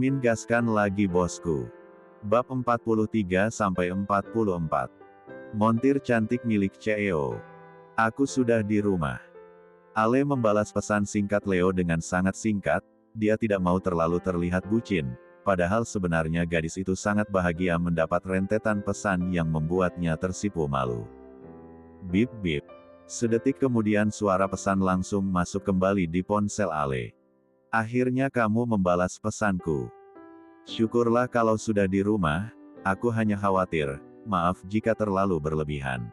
Mimin gaskan lagi bosku. Bab 43-44. Montir cantik milik CEO. Aku sudah di rumah. Ale membalas pesan singkat Leo dengan sangat singkat, dia tidak mau terlalu terlihat bucin, padahal sebenarnya gadis itu sangat bahagia mendapat rentetan pesan yang membuatnya tersipu malu. Bip bip. Sedetik kemudian suara pesan langsung masuk kembali di ponsel Ale. Akhirnya kamu membalas pesanku. Syukurlah kalau sudah di rumah, aku hanya khawatir, maaf jika terlalu berlebihan.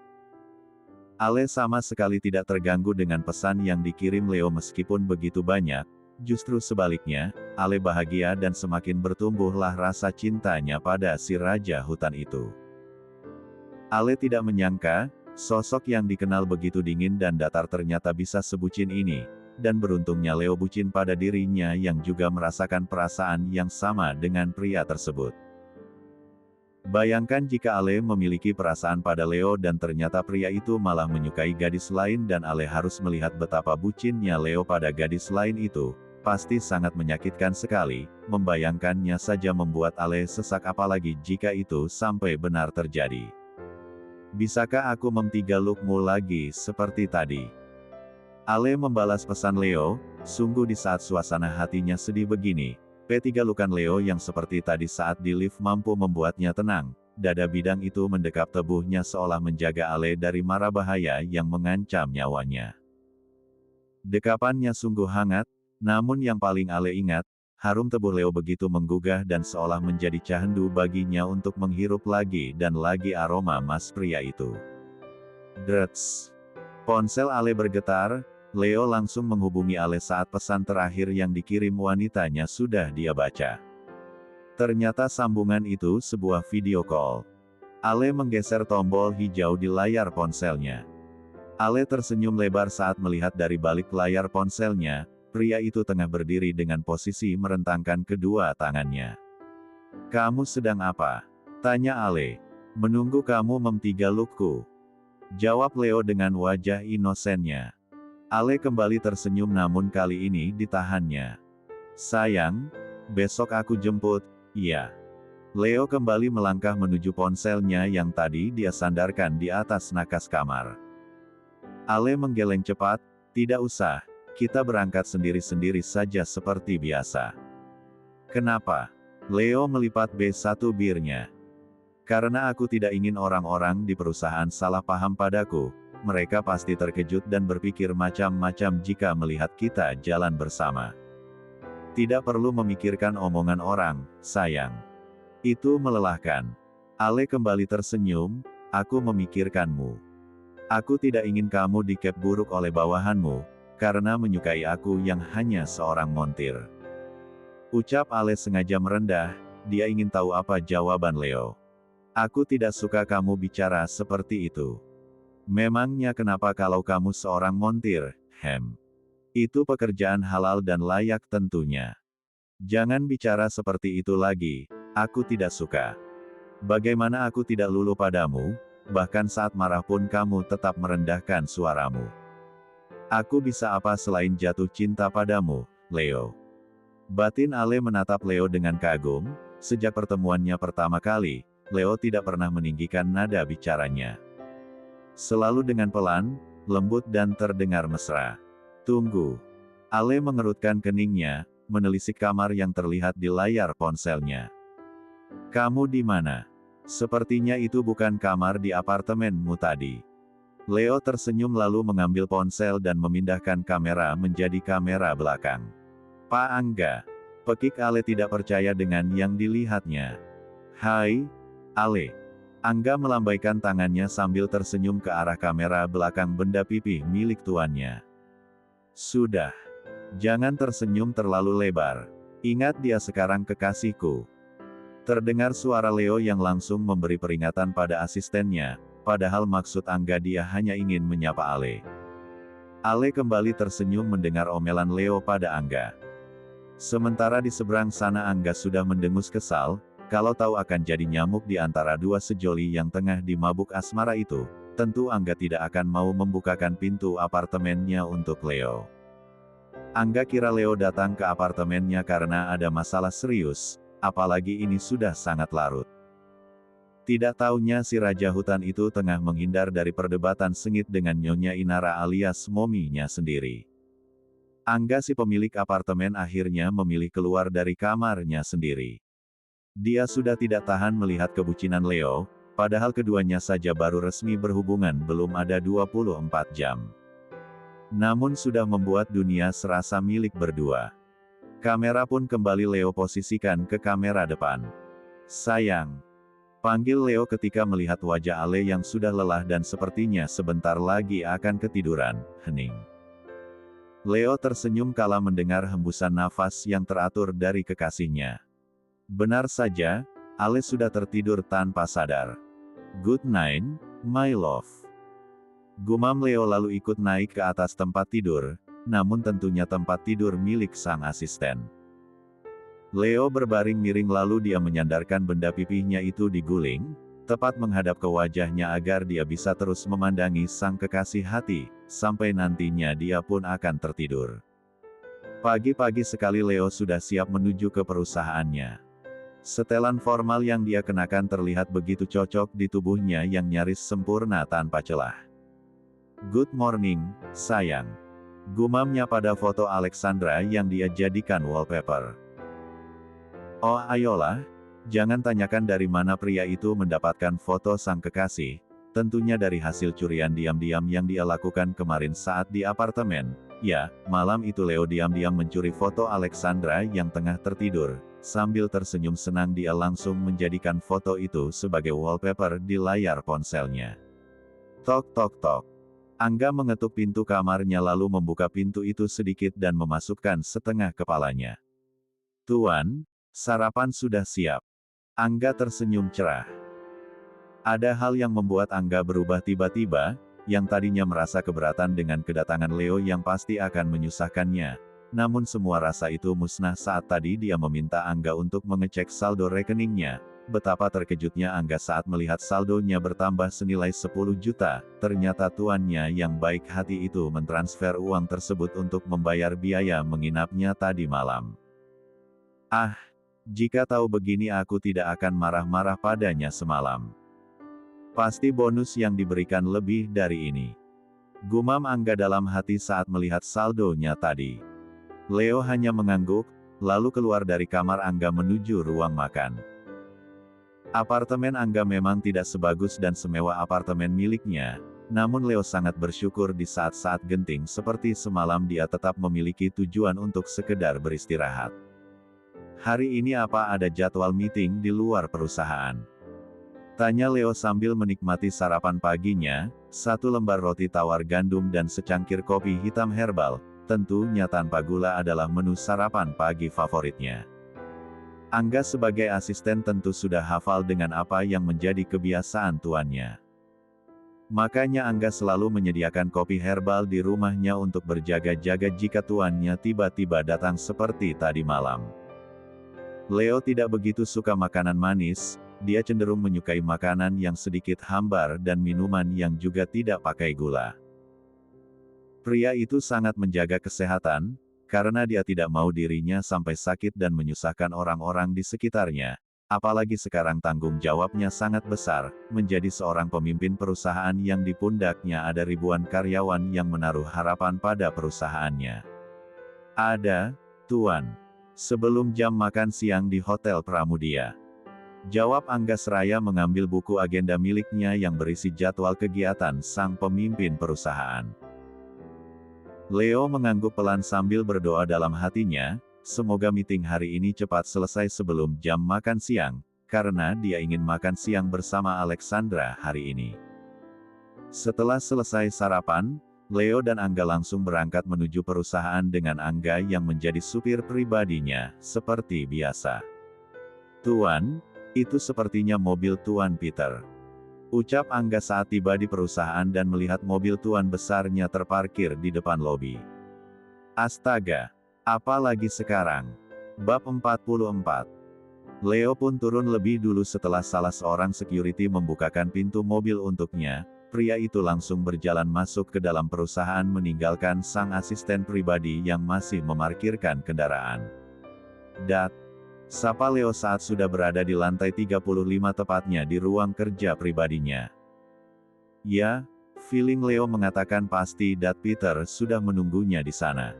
Ale sama sekali tidak terganggu dengan pesan yang dikirim Leo meskipun begitu banyak, justru sebaliknya, Ale bahagia dan semakin bertumbuhlah rasa cintanya pada si raja hutan itu. Ale tidak menyangka, sosok yang dikenal begitu dingin dan datar ternyata bisa sebucin ini. Dan beruntungnya Leo bucin pada dirinya yang juga merasakan perasaan yang sama dengan pria tersebut. Bayangkan jika Ale memiliki perasaan pada Leo dan ternyata pria itu malah menyukai gadis lain dan Ale harus melihat betapa bucinnya Leo pada gadis lain itu, pasti sangat menyakitkan sekali, membayangkannya saja membuat Ale sesak apalagi jika itu sampai benar terjadi. Bisakah aku mentigalukmu lagi seperti tadi? Ale membalas pesan Leo, sungguh di saat suasana hatinya sedih begini, P3 Leo yang seperti tadi saat di lift mampu membuatnya tenang, dada bidang itu mendekap tubuhnya seolah menjaga Ale dari mara bahaya yang mengancam nyawanya. Dekapannya sungguh hangat, namun yang paling Ale ingat, harum tubuh Leo begitu menggugah dan seolah menjadi candu baginya untuk menghirup lagi dan lagi aroma mas pria itu. Drets. Ponsel Ale bergetar. Leo langsung menghubungi Ale saat pesan terakhir yang dikirim wanitanya sudah dia baca. Ternyata sambungan itu sebuah video call. Ale menggeser tombol hijau di layar ponselnya. Ale tersenyum lebar saat melihat dari balik layar ponselnya, pria itu tengah berdiri dengan posisi merentangkan kedua tangannya. Kamu sedang apa? Tanya Ale. Menunggu kamu mentigalukku. Jawab Leo dengan wajah inosennya. Ale kembali tersenyum namun kali ini ditahannya. Sayang, besok aku jemput, iya. Leo kembali melangkah menuju ponselnya yang tadi dia sandarkan di atas nakas kamar. Ale menggeleng cepat, tidak usah, kita berangkat sendiri-sendiri saja seperti biasa. Kenapa? Leo melipat B1 birnya. Karena aku tidak ingin orang-orang di perusahaan salah paham padaku. Mereka pasti terkejut dan berpikir macam-macam jika melihat kita jalan bersama. Tidak perlu memikirkan omongan orang, sayang. Itu melelahkan. Ale kembali tersenyum, aku memikirkanmu. Aku tidak ingin kamu dikep buruk oleh bawahanmu, karena menyukai aku yang hanya seorang montir. Ucap Ale sengaja merendah, dia ingin tahu apa jawaban Leo. Aku tidak suka kamu bicara seperti itu. Memangnya kenapa kalau kamu seorang montir, Itu pekerjaan halal dan layak tentunya. Jangan bicara seperti itu lagi, aku tidak suka. Bagaimana aku tidak luluh padamu, bahkan saat marah pun kamu tetap merendahkan suaramu. Aku bisa apa selain jatuh cinta padamu, Leo? Batin Ale menatap Leo dengan kagum, sejak pertemuannya pertama kali, Leo tidak pernah meninggikan nada bicaranya. Selalu dengan pelan, lembut dan terdengar mesra. Tunggu. Ale mengerutkan keningnya, menelisik kamar yang terlihat di layar ponselnya. Kamu di mana? Sepertinya itu bukan kamar di apartemenmu tadi. Leo tersenyum lalu mengambil ponsel dan memindahkan kamera menjadi kamera belakang. Pak Angga. Pekik Ale tidak percaya dengan yang dilihatnya. Hai, Ale. Angga melambaikan tangannya sambil tersenyum ke arah kamera belakang benda pipih milik tuannya. Sudah. Jangan tersenyum terlalu lebar. Ingat dia sekarang kekasihku. Terdengar suara Leo yang langsung memberi peringatan pada asistennya, padahal maksud Angga dia hanya ingin menyapa Ale. Ale kembali tersenyum mendengar omelan Leo pada Angga. Sementara di seberang sana Angga sudah mendengus kesal, kalau tahu akan jadi nyamuk di antara dua sejoli yang tengah dimabuk asmara itu, tentu Angga tidak akan mau membukakan pintu apartemennya untuk Leo. Angga kira Leo datang ke apartemennya karena ada masalah serius, apalagi ini sudah sangat larut. Tidak taunya si Raja Hutan itu tengah menghindar dari perdebatan sengit dengan Nyonya Inara alias mominya sendiri. Angga si pemilik apartemen akhirnya memilih keluar dari kamarnya sendiri. Dia sudah tidak tahan melihat kebucinan Leo, padahal keduanya saja baru resmi berhubungan belum ada 24 jam. Namun sudah membuat dunia serasa milik berdua. Kamera pun kembali Leo posisikan ke kamera depan. "Sayang," panggil Leo ketika melihat wajah Ale yang sudah lelah dan sepertinya sebentar lagi akan ketiduran, hening. Leo tersenyum kala mendengar hembusan nafas yang teratur dari kekasihnya. Benar saja, Ale sudah tertidur tanpa sadar. "Good night, my love." Gumam Leo lalu ikut naik ke atas tempat tidur, namun tentunya tempat tidur milik sang asisten. Leo berbaring miring lalu dia menyandarkan benda pipihnya itu di guling, tepat menghadap ke wajahnya agar dia bisa terus memandangi sang kekasih hati, sampai nantinya dia pun akan tertidur. Pagi-pagi sekali Leo sudah siap menuju ke perusahaannya. Setelan formal yang dia kenakan terlihat begitu cocok di tubuhnya yang nyaris sempurna tanpa celah. "Good morning, sayang," gumamnya pada foto Alexandra yang dia jadikan wallpaper. "Oh ayolah, jangan tanyakan dari mana pria itu mendapatkan foto sang kekasih, tentunya dari hasil curian diam-diam yang dia lakukan kemarin saat di apartemen. Ya, malam itu Leo diam-diam mencuri foto Alexandra yang tengah tertidur, sambil tersenyum senang dia langsung menjadikan foto itu sebagai wallpaper di layar ponselnya. Tok tok tok. Angga mengetuk pintu kamarnya lalu membuka pintu itu sedikit dan memasukkan setengah kepalanya. "Tuan, sarapan sudah siap." Angga tersenyum cerah. Ada hal yang membuat Angga berubah tiba-tiba, yang tadinya merasa keberatan dengan kedatangan Leo yang pasti akan menyusahkannya. Namun semua rasa itu musnah saat tadi dia meminta Angga untuk mengecek saldo rekeningnya. Betapa terkejutnya Angga saat melihat saldonya bertambah senilai 10 juta, ternyata tuannya yang baik hati itu mentransfer uang tersebut untuk membayar biaya menginapnya tadi malam. "Ah, jika tahu begini aku tidak akan marah-marah padanya semalam. Pasti bonus yang diberikan lebih dari ini," gumam Angga dalam hati saat melihat saldonya tadi. Leo hanya mengangguk, lalu keluar dari kamar Angga menuju ruang makan. Apartemen Angga memang tidak sebagus dan semewah apartemen miliknya, namun Leo sangat bersyukur di saat-saat genting seperti semalam dia tetap memiliki tujuan untuk sekedar beristirahat. "Hari ini apa ada jadwal meeting di luar perusahaan?" tanya Leo sambil menikmati sarapan paginya, satu lembar roti tawar gandum dan secangkir kopi hitam herbal, tentunya tanpa gula adalah menu sarapan pagi favoritnya. Angga sebagai asisten tentu sudah hafal dengan apa yang menjadi kebiasaan tuannya. Makanya Angga selalu menyediakan kopi herbal di rumahnya untuk berjaga-jaga jika tuannya tiba-tiba datang seperti tadi malam. Leo tidak begitu suka makanan manis, dia cenderung menyukai makanan yang sedikit hambar dan minuman yang juga tidak pakai gula. Pria itu sangat menjaga kesehatan, karena dia tidak mau dirinya sampai sakit dan menyusahkan orang-orang di sekitarnya. Apalagi sekarang tanggung jawabnya sangat besar, menjadi seorang pemimpin perusahaan yang di pundaknya ada ribuan karyawan yang menaruh harapan pada perusahaannya. "Ada, Tuan. Sebelum jam makan siang di Hotel Pramudia," jawab Angga seraya mengambil buku agenda miliknya yang berisi jadwal kegiatan sang pemimpin perusahaan. Leo mengangguk pelan sambil berdoa dalam hatinya, semoga meeting hari ini cepat selesai sebelum jam makan siang, karena dia ingin makan siang bersama Alexandra hari ini. Setelah selesai sarapan, Leo dan Angga langsung berangkat menuju perusahaan dengan Angga yang menjadi supir pribadinya, seperti biasa. "Tuan, itu sepertinya mobil Tuan Peter," ucap Angga saat tiba di perusahaan dan melihat mobil tuan besarnya terparkir di depan lobi. Astaga! Apalagi sekarang? Bab 44. Leo pun turun lebih dulu setelah salah seorang security membukakan pintu mobil untuknya, pria itu langsung berjalan masuk ke dalam perusahaan meninggalkan sang asisten pribadi yang masih memarkirkan kendaraan. Dat, sapa Leo saat sudah berada di lantai 35 tepatnya di ruang kerja pribadinya. Ya, feeling Leo mengatakan pasti Dat Peter sudah menunggunya di sana.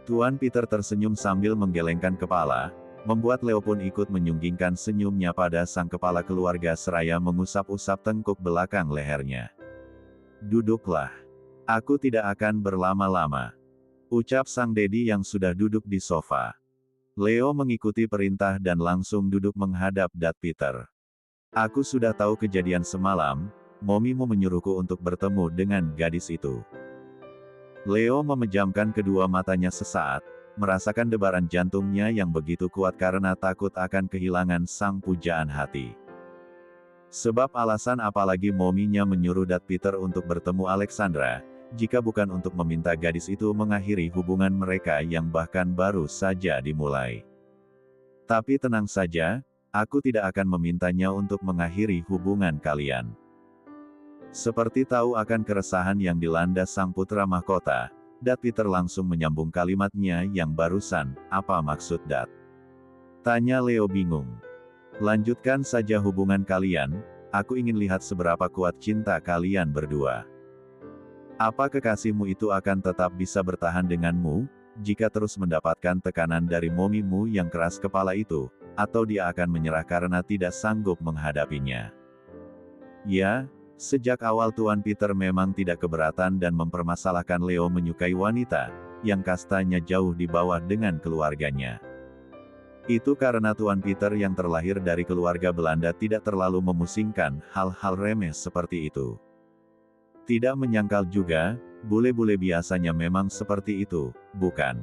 Tuan Peter tersenyum sambil menggelengkan kepala, membuat Leo pun ikut menyunggingkan senyumnya pada sang kepala keluarga seraya mengusap-usap tengkuk belakang lehernya. Duduklah. Aku tidak akan berlama-lama, ucap sang Dedi yang sudah duduk di sofa. Leo mengikuti perintah dan langsung duduk menghadap Dat Peter. Aku sudah tahu kejadian semalam, momimu menyuruhku untuk bertemu dengan gadis itu. Leo memejamkan kedua matanya sesaat, merasakan debaran jantungnya yang begitu kuat karena takut akan kehilangan sang pujaan hati. Sebab alasan apalagi mominya menyuruh Dat Peter untuk bertemu Alexandra, jika bukan untuk meminta gadis itu mengakhiri hubungan mereka yang bahkan baru saja dimulai. Tapi tenang saja, aku tidak akan memintanya untuk mengakhiri hubungan kalian. Seperti tahu akan keresahan yang dilanda sang putra mahkota, Dat Peter langsung menyambung kalimatnya yang barusan, apa maksud Dat? Tanya Leo bingung. Lanjutkan saja hubungan kalian, aku ingin lihat seberapa kuat cinta kalian berdua. Apa kekasihmu itu akan tetap bisa bertahan denganmu, jika terus mendapatkan tekanan dari momimu yang keras kepala itu, atau dia akan menyerah karena tidak sanggup menghadapinya? Ya, sejak awal Tuan Peter memang tidak keberatan dan mempermasalahkan Leo menyukai wanita, yang kastanya jauh di bawah dengan keluarganya. Itu karena Tuan Peter yang terlahir dari keluarga Belanda tidak terlalu memusingkan hal-hal remeh seperti itu. Tidak menyangkal juga, bule-bule biasanya memang seperti itu, bukan?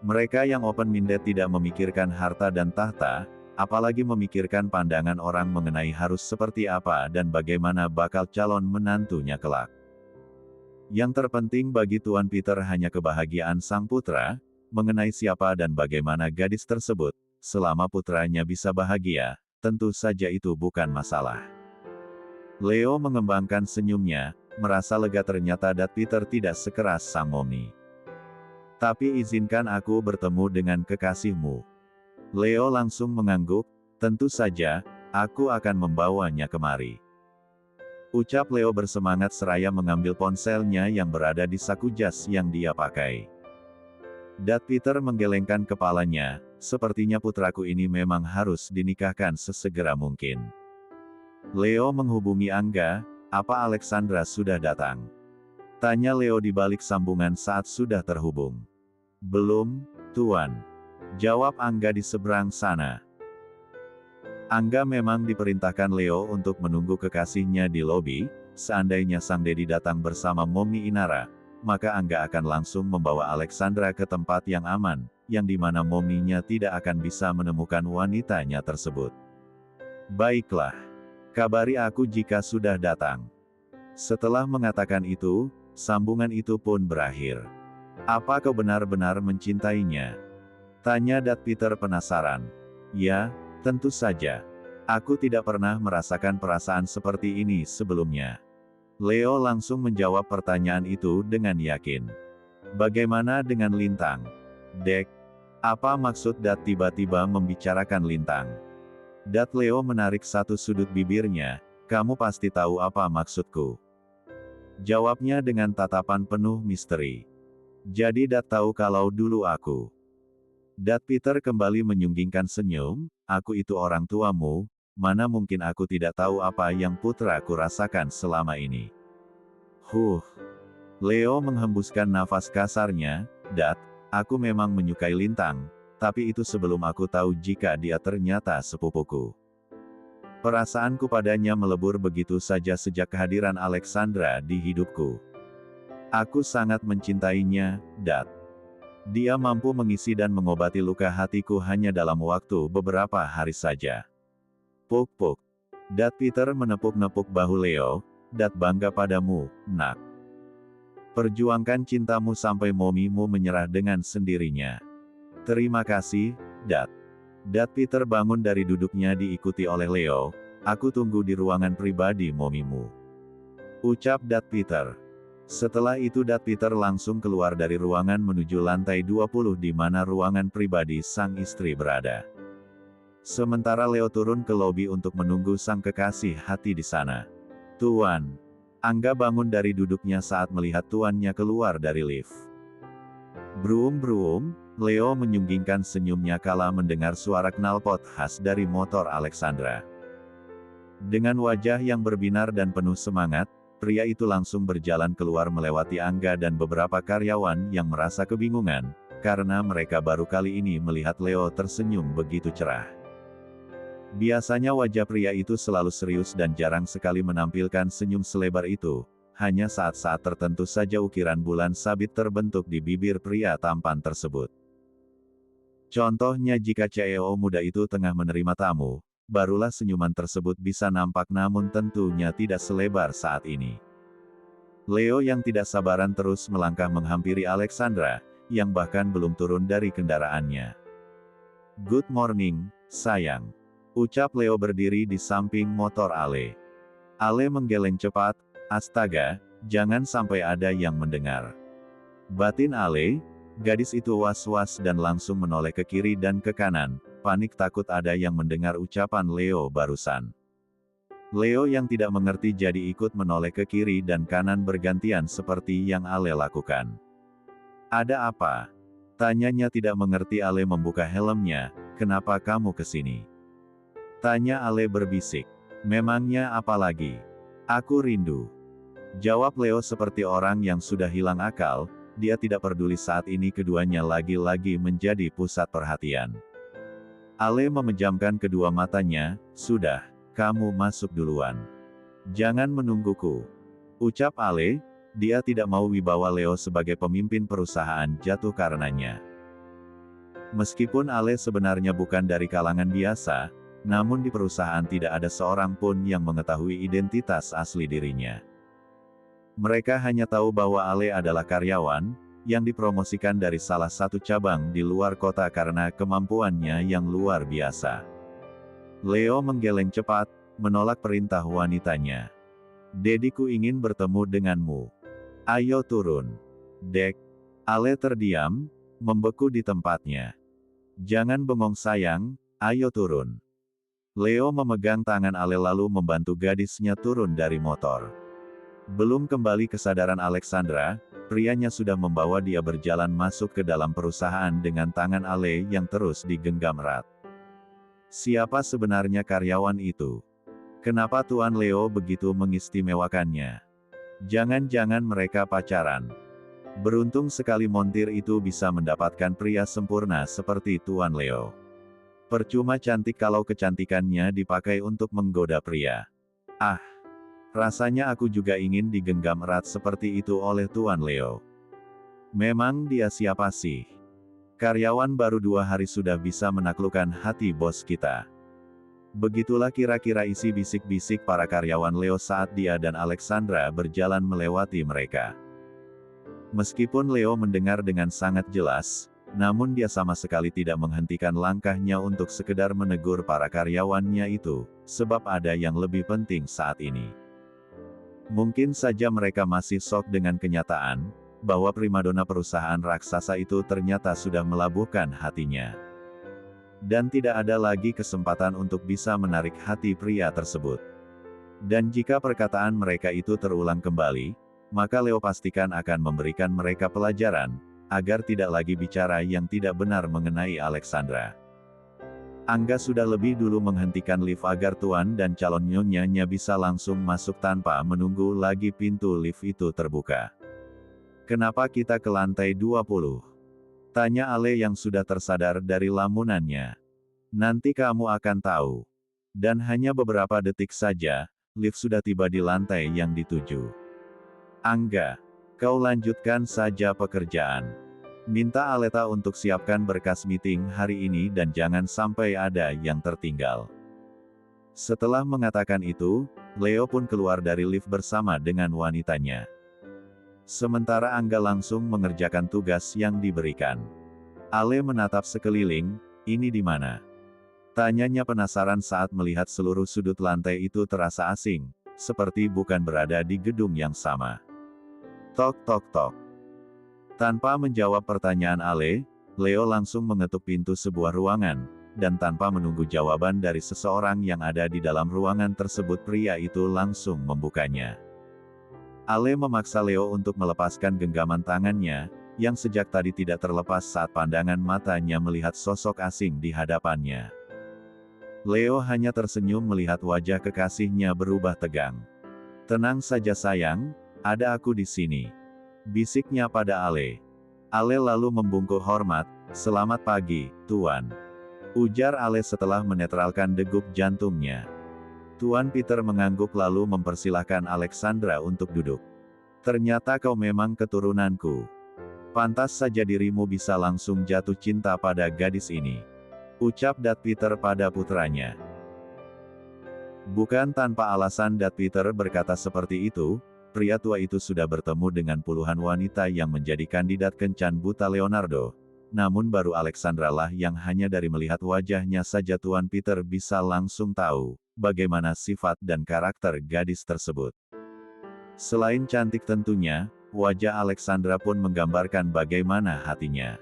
Mereka yang open-minded tidak memikirkan harta dan tahta, apalagi memikirkan pandangan orang mengenai harus seperti apa dan bagaimana bakal calon menantunya kelak. Yang terpenting bagi Tuan Peter hanya kebahagiaan sang putra, mengenai siapa dan bagaimana gadis tersebut, selama putranya bisa bahagia, tentu saja itu bukan masalah. Leo mengembangkan senyumnya, merasa lega ternyata Dat Peter tidak sekeras sang momi. Tapi izinkan aku bertemu dengan kekasihmu. Leo langsung mengangguk, tentu saja, aku akan membawanya kemari. Ucap Leo bersemangat seraya mengambil ponselnya yang berada di saku jas yang dia pakai. Dat Peter menggelengkan kepalanya, sepertinya putraku ini memang harus dinikahkan sesegera mungkin. Leo menghubungi Angga, apa Alexandra sudah datang? Tanya Leo di balik sambungan saat sudah terhubung. Belum, Tuan. Jawab Angga di seberang sana. Angga memang diperintahkan Leo untuk menunggu kekasihnya di lobi, seandainya sang Dedi datang bersama Momi Inara, maka Angga akan langsung membawa Alexandra ke tempat yang aman, yang dimana mominya tidak akan bisa menemukan wanitanya tersebut. Baiklah. Kabari aku jika sudah datang. Setelah mengatakan itu, sambungan itu pun berakhir. Apa kau benar-benar mencintainya? Tanya Dat Peter penasaran. Ya, tentu saja. Aku tidak pernah merasakan perasaan seperti ini sebelumnya. Leo langsung menjawab pertanyaan itu dengan yakin. Bagaimana dengan Lintang? Dek, apa maksud Dat tiba-tiba membicarakan Lintang? Dat Leo menarik satu sudut bibirnya, kamu pasti tahu apa maksudku. Jawabnya dengan tatapan penuh misteri. Jadi Dat tahu kalau dulu aku. Dat Peter kembali menyunggingkan senyum, aku itu orang tuamu, mana mungkin aku tidak tahu apa yang putraku rasakan selama ini. Leo menghembuskan nafas kasarnya, Dat, aku memang menyukai Lintang, tapi itu sebelum aku tahu jika dia ternyata sepupuku. Perasaanku padanya melebur begitu saja sejak kehadiran Alexandra di hidupku. Aku sangat mencintainya, Dat. Dia mampu mengisi dan mengobati luka hatiku hanya dalam waktu beberapa hari saja. Puk-puk. Dat Peter menepuk-nepuk bahu Leo, Dat bangga padamu, nak. Perjuangkan cintamu sampai momimu menyerah dengan sendirinya. Terima kasih, Dat. Dat Peter bangun dari duduknya diikuti oleh Leo, aku tunggu di ruangan pribadi momimu. ucap Dat Peter. Setelah itu Dat Peter langsung keluar dari ruangan menuju lantai 20 di mana ruangan pribadi sang istri berada. Sementara Leo turun ke lobi untuk menunggu sang kekasih hati di sana. Tuan. Angga bangun dari duduknya saat melihat tuannya keluar dari lift. Bruum, Leo menyunggingkan senyumnya kala mendengar suara knalpot khas dari motor Alexandra. Dengan wajah yang berbinar dan penuh semangat, pria itu langsung berjalan keluar melewati Angga dan beberapa karyawan yang merasa kebingungan, karena mereka baru kali ini melihat Leo tersenyum begitu cerah. Biasanya wajah pria itu selalu serius dan jarang sekali menampilkan senyum selebar itu, hanya saat-saat tertentu saja ukiran bulan sabit terbentuk di bibir pria tampan tersebut. Contohnya jika CEO muda itu tengah menerima tamu, barulah senyuman tersebut bisa nampak namun tentunya tidak selebar saat ini. Leo yang tidak sabaran terus melangkah menghampiri Alexandra, yang bahkan belum turun dari kendaraannya. "Good morning, sayang." Ucap Leo berdiri di samping motor Ale. Ale menggeleng cepat, "Astaga, jangan sampai ada yang mendengar." Batin Ale, gadis itu was-was dan langsung menoleh ke kiri dan ke kanan, panik takut ada yang mendengar ucapan Leo barusan. Leo yang tidak mengerti jadi ikut menoleh ke kiri dan kanan bergantian seperti yang Ale lakukan. "Ada apa?" Tanyanya tidak mengerti. Ale membuka helmnya. "Kenapa kamu kesini?" Tanya Ale berbisik. "Memangnya apa lagi?" "Aku rindu." Jawab Leo seperti orang yang sudah hilang akal, dia tidak peduli saat ini keduanya lagi-lagi menjadi pusat perhatian. Ale memejamkan kedua matanya, "Sudah, kamu masuk duluan. Jangan menungguku." Ucap Ale, dia tidak mau wibawa Leo sebagai pemimpin perusahaan jatuh karenanya. Meskipun Ale sebenarnya bukan dari kalangan biasa, namun di perusahaan tidak ada seorang pun yang mengetahui identitas asli dirinya. Mereka hanya tahu bahwa Ale adalah karyawan, yang dipromosikan dari salah satu cabang di luar kota karena kemampuannya yang luar biasa. Leo menggeleng cepat, menolak perintah wanitanya. "Dediku ingin bertemu denganmu. Ayo turun." "Dek." Ale terdiam, membeku di tempatnya. "Jangan bengong sayang, ayo turun." Leo memegang tangan Ale lalu membantu gadisnya turun dari motor. Belum kembali kesadaran Alexandra, prianya sudah membawa dia berjalan masuk ke dalam perusahaan dengan tangan Ale yang terus digenggam erat. Siapa sebenarnya karyawan itu? Kenapa Tuan Leo begitu mengistimewakannya? Jangan-jangan mereka pacaran? Beruntung sekali montir itu bisa mendapatkan pria sempurna seperti Tuan Leo. Percuma cantik kalau kecantikannya dipakai untuk menggoda pria. Ah, rasanya aku juga ingin digenggam erat seperti itu oleh Tuan Leo. Memang dia siapa sih? Karyawan baru 2 hari sudah bisa menaklukkan hati bos kita. Begitulah kira-kira isi bisik-bisik para karyawan Leo saat dia dan Alexandra berjalan melewati mereka. Meskipun Leo mendengar dengan sangat jelas, namun dia sama sekali tidak menghentikan langkahnya untuk sekedar menegur para karyawannya itu, sebab ada yang lebih penting saat ini. Mungkin saja mereka masih shock dengan kenyataan, bahwa primadona perusahaan raksasa itu ternyata sudah melabuhkan hatinya. Dan tidak ada lagi kesempatan untuk bisa menarik hati pria tersebut. Dan jika perkataan mereka itu terulang kembali, maka Leo pastikan akan memberikan mereka pelajaran, agar tidak lagi bicara yang tidak benar mengenai Alexandra. Angga sudah lebih dulu menghentikan lift agar tuan dan calon nyonyanya bisa langsung masuk tanpa menunggu lagi pintu lift itu terbuka. "Kenapa kita ke lantai 20? Tanya Ale yang sudah tersadar dari lamunannya. "Nanti kamu akan tahu." Dan hanya beberapa detik saja, lift sudah tiba di lantai yang dituju. "Angga, kau lanjutkan saja pekerjaan. Minta Aleta untuk siapkan berkas meeting hari ini dan jangan sampai ada yang tertinggal." Setelah mengatakan itu, Leo pun keluar dari lift bersama dengan wanitanya. Sementara Angga langsung mengerjakan tugas yang diberikan. Ale menatap sekeliling, "Ini di mana?" Tanyanya penasaran saat melihat seluruh sudut lantai itu terasa asing, seperti bukan berada di gedung yang sama. Tok tok tok. Tanpa menjawab pertanyaan Ale, Leo langsung mengetuk pintu sebuah ruangan, dan tanpa menunggu jawaban dari seseorang yang ada di dalam ruangan tersebut, pria itu langsung membukanya. Ale memaksa Leo untuk melepaskan genggaman tangannya, yang sejak tadi tidak terlepas saat pandangan matanya melihat sosok asing di hadapannya. Leo hanya tersenyum melihat wajah kekasihnya berubah tegang. "Tenang saja sayang, ada aku di sini," bisiknya pada Ale. Ale lalu membungkuk hormat, "Selamat pagi, Tuan," ujar Ale setelah menetralkan degup jantungnya. Tuan Peter mengangguk lalu mempersilahkan Alexandra untuk duduk. "Ternyata kau memang keturunanku. Pantas saja dirimu bisa langsung jatuh cinta pada gadis ini," ucap Dat Peter pada putranya. Bukan tanpa alasan Dat Peter berkata seperti itu. Pria tua itu sudah bertemu dengan puluhan wanita yang menjadi kandidat kencan buta Leonardo. Namun baru Alexandra lah yang hanya dari melihat wajahnya saja Tuan Peter bisa langsung tahu bagaimana sifat dan karakter gadis tersebut. Selain cantik tentunya, wajah Alexandra pun menggambarkan bagaimana hatinya.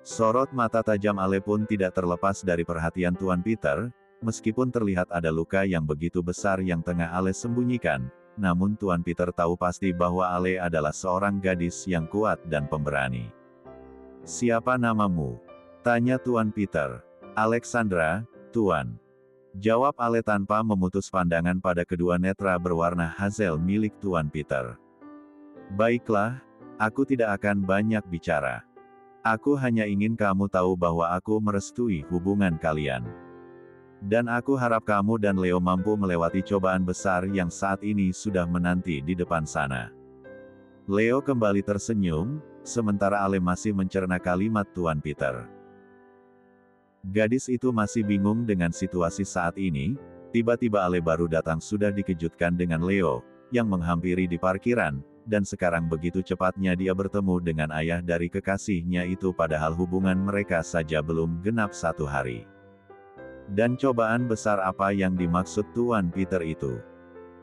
Sorot mata tajam Ale pun tidak terlepas dari perhatian Tuan Peter, meskipun terlihat ada luka yang begitu besar yang tengah Ale sembunyikan. Namun Tuan Peter tahu pasti bahwa Ale adalah seorang gadis yang kuat dan pemberani. "Siapa namamu?" tanya Tuan Peter. "Alexandra, Tuan," jawab Ale tanpa memutus pandangan pada kedua netra berwarna hazel milik Tuan Peter. "Baiklah, aku tidak akan banyak bicara. Aku hanya ingin kamu tahu bahwa aku merestui hubungan kalian. Dan aku harap kamu dan Leo mampu melewati cobaan besar yang saat ini sudah menanti di depan sana." Leo kembali tersenyum, sementara Ale masih mencerna kalimat Tuan Peter. Gadis itu masih bingung dengan situasi saat ini. Tiba-tiba Ale baru datang sudah dikejutkan dengan Leo, yang menghampiri di parkiran, dan sekarang begitu cepatnya dia bertemu dengan ayah dari kekasihnya itu padahal hubungan mereka saja belum genap 1 hari. Dan cobaan besar apa yang dimaksud Tuan Peter itu?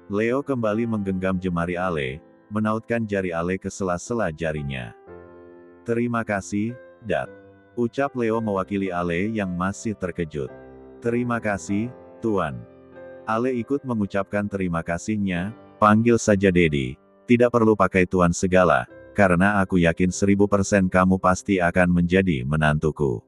Leo kembali menggenggam jemari Ale, menautkan jari Ale ke sela-sela jarinya. "Terima kasih, Dat," ucap Leo mewakili Ale yang masih terkejut. "Terima kasih, Tuan." Ale ikut mengucapkan terima kasihnya, "Panggil saja Dedi. Tidak perlu pakai Tuan segala, karena aku yakin 1000% kamu pasti akan menjadi menantuku."